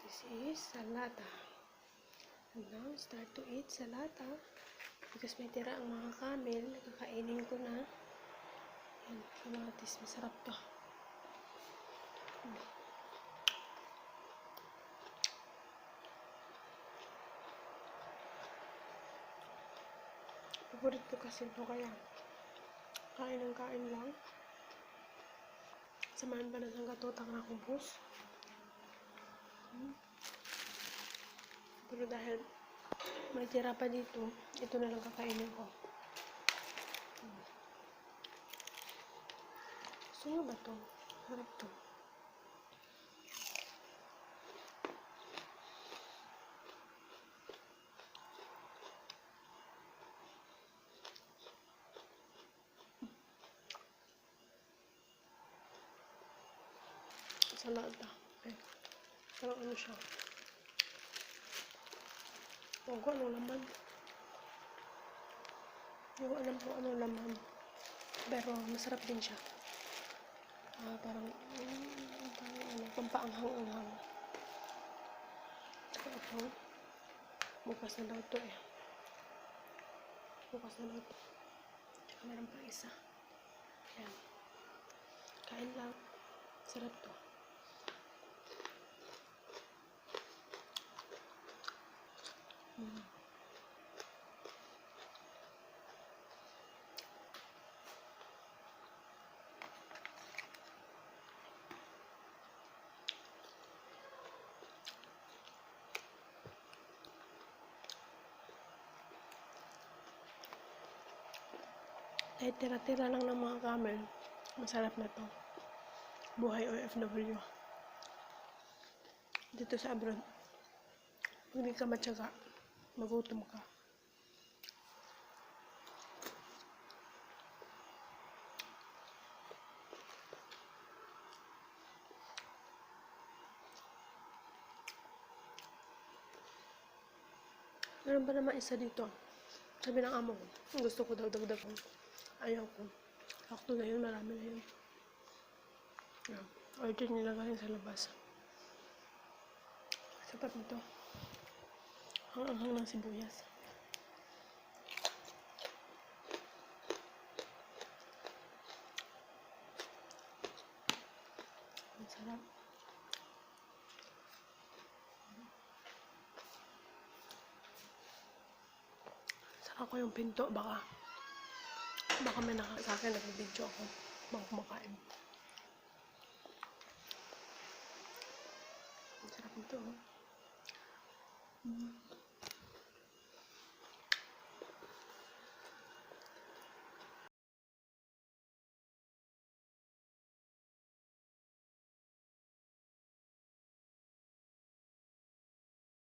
This is salata. And now, start to eat salata. Because may tira ang mga camel, kakainin ko na. Yan, kamatis. Masarap to. Favorite ko kasi ito, kaya kain ng kain lang. Samahan pa na ng katutang na kubos. Pero dahil may tira pa dito, ito na lang kakainin ko. Gusto nyo ba ito? Harap to. Salata. Ay, parang ano siya. Huwag ko anong laman. Hindi ko alam po anong laman. Pero masarap din siya. Parang pampaanghang-anghang. Tsaka ito, bukas na daw ito eh. Bukas na daw ito. Tsaka meron pa isa. Ayan. Kain lang. Sarap to. Kahit tira-tira lang ng mga camel, masarap na to. Buhay OFW. Dito sa abroad, kung hindi ka matyaga, magutom ka. Meron pa naman isa dito. Sabi ng amo ko, gusto ko daw dagdagan. Ayaw ko. Sakto na yun, marami na yun. Order nila galing sa labas. Sapat nito. Hanghang ng sibuyas. Ang sarap. Saka ko yung pinto, baka may sa akin nag-video ako bang kumakain. Ang sarap nito.